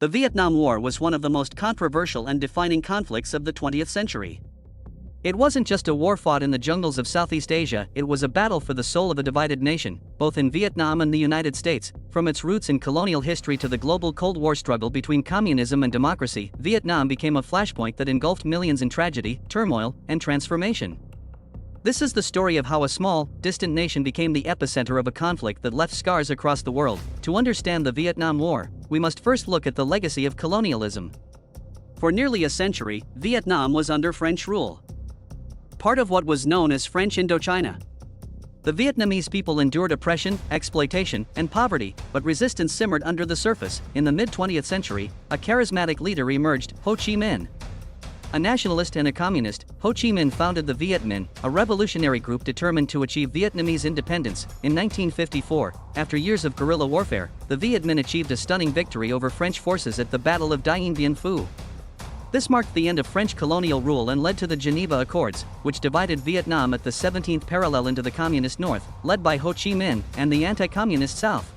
The Vietnam War was one of the most controversial and defining conflicts of the 20th century. It wasn't just a war fought in the jungles of Southeast Asia, it was a battle for the soul of a divided nation, both in Vietnam and the United States. From its roots in colonial history to the global Cold War struggle between communism and democracy, Vietnam became a flashpoint that engulfed millions in tragedy, turmoil, and transformation. This is the story of how a small, distant nation became the epicenter of a conflict that left scars across the world. To understand the Vietnam War, we must first look at the legacy of colonialism. For nearly a century, Vietnam was under French rule. Part of what was known as French Indochina. The Vietnamese people endured oppression, exploitation, and poverty, but resistance simmered under the surface. In the mid-20th century, a charismatic leader emerged, Ho Chi Minh. A nationalist and a communist, Ho Chi Minh founded the Viet Minh, a revolutionary group determined to achieve Vietnamese independence. In 1954, after years of guerrilla warfare, the Viet Minh achieved a stunning victory over French forces at the Battle of Dien Bien Phu. This marked the end of French colonial rule and led to the Geneva Accords, which divided Vietnam at the 17th parallel into the Communist North, led by Ho Chi Minh, and the anti-Communist South.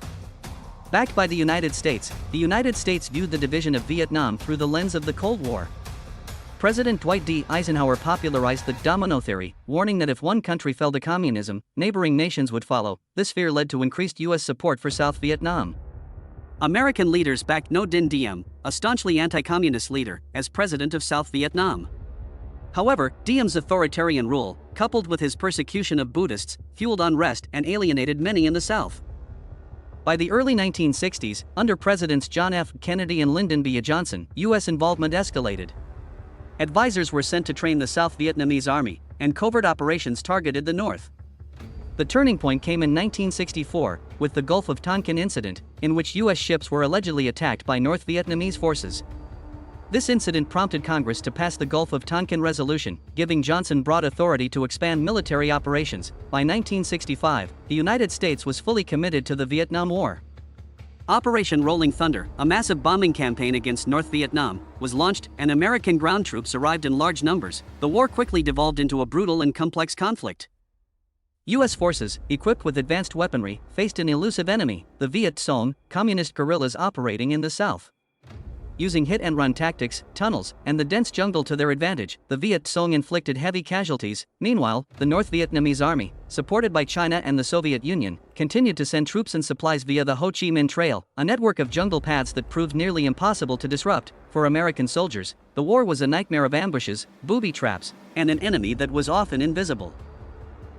Backed by the United States viewed the division of Vietnam through the lens of the Cold War. President Dwight D. Eisenhower popularized the domino theory, warning that if one country fell to communism, neighboring nations would follow. This fear led to increased U.S. support for South Vietnam. American leaders backed Ngo Dinh Diem, a staunchly anti-communist leader, as president of South Vietnam. However, Diem's authoritarian rule, coupled with his persecution of Buddhists, fueled unrest and alienated many in the South. By the early 1960s, under Presidents John F. Kennedy and Lyndon B. Johnson, U.S. involvement escalated. Advisors were sent to train the South Vietnamese army, and covert operations targeted the North. The turning point came in 1964, with the Gulf of Tonkin incident, in which U.S. ships were allegedly attacked by North Vietnamese forces. This incident prompted Congress to pass the Gulf of Tonkin Resolution, giving Johnson broad authority to expand military operations. By 1965, the United States was fully committed to the Vietnam War. Operation Rolling Thunder, a massive bombing campaign against North Vietnam, was launched, and American ground troops arrived in large numbers. The war quickly devolved into a brutal and complex conflict. U.S. forces, equipped with advanced weaponry, faced an elusive enemy, the Viet Cong, communist guerrillas operating in the south. Using hit-and-run tactics, tunnels, and the dense jungle to their advantage, the Viet Cong inflicted heavy casualties. Meanwhile, the North Vietnamese army, supported by China and the Soviet Union, continued to send troops and supplies via the Ho Chi Minh Trail, a network of jungle paths that proved nearly impossible to disrupt. For American soldiers, the war was a nightmare of ambushes, booby traps, and an enemy that was often invisible.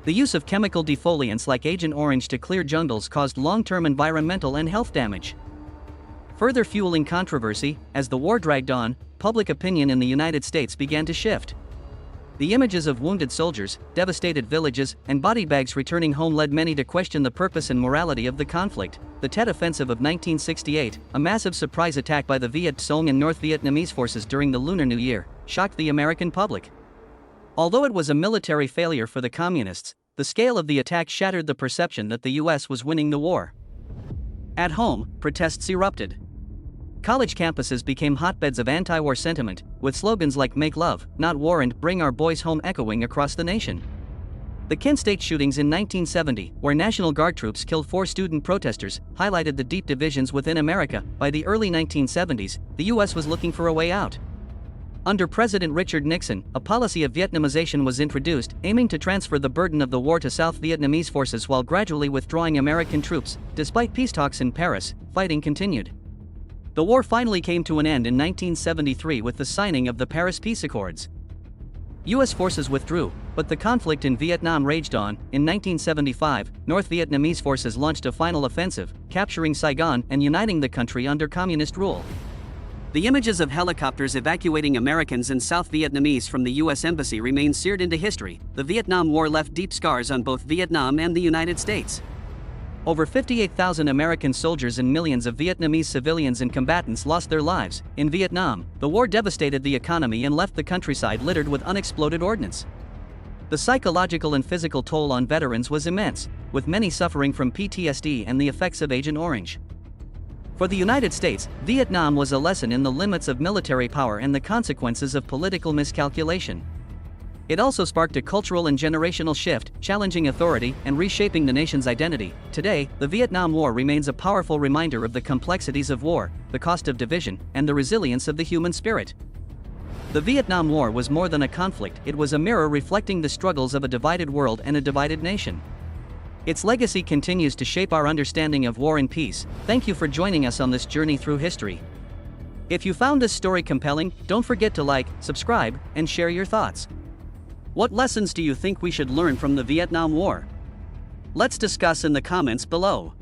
The use of chemical defoliants like Agent Orange to clear jungles caused long-term environmental and health damage. Further fueling controversy, as the war dragged on, public opinion in the United States began to shift. The images of wounded soldiers, devastated villages, and body bags returning home led many to question the purpose and morality of the conflict. The Tet Offensive of 1968, a massive surprise attack by the Viet Cong and North Vietnamese forces during the Lunar New Year, shocked the American public. Although it was a military failure for the communists, the scale of the attack shattered the perception that the U.S. was winning the war. At home, protests erupted. College campuses became hotbeds of anti-war sentiment, with slogans like "Make Love, Not War" and "Bring Our Boys Home" echoing across the nation. The Kent State shootings in 1970, where National Guard troops killed 4 student protesters, highlighted the deep divisions within America. By the early 1970s, the U.S. was looking for a way out. Under President Richard Nixon, a policy of Vietnamization was introduced, aiming to transfer the burden of the war to South Vietnamese forces while gradually withdrawing American troops. Despite peace talks in Paris, fighting continued. The war finally came to an end in 1973 with the signing of the Paris Peace Accords. U.S. forces withdrew, but the conflict in Vietnam raged on. In 1975, North Vietnamese forces launched a final offensive, capturing Saigon and uniting the country under communist rule. The images of helicopters evacuating Americans and South Vietnamese from the U.S. Embassy remain seared into history. The Vietnam War left deep scars on both Vietnam and the United States. Over 58,000 American soldiers and millions of Vietnamese civilians and combatants lost their lives. In Vietnam, the war devastated the economy and left the countryside littered with unexploded ordnance. The psychological and physical toll on veterans was immense, with many suffering from PTSD and the effects of Agent Orange. For the United States, Vietnam was a lesson in the limits of military power and the consequences of political miscalculation. It also sparked a cultural and generational shift, challenging authority and reshaping the nation's identity. Today, the Vietnam War remains a powerful reminder of the complexities of war, the cost of division, and the resilience of the human spirit. The Vietnam War was more than a conflict, it was a mirror reflecting the struggles of a divided world and a divided nation. Its legacy continues to shape our understanding of war and peace. Thank you for joining us on this journey through history. If you found this story compelling, don't forget to like, subscribe, and share your thoughts. What lessons do you think we should learn from the Vietnam War? Let's discuss in the comments below.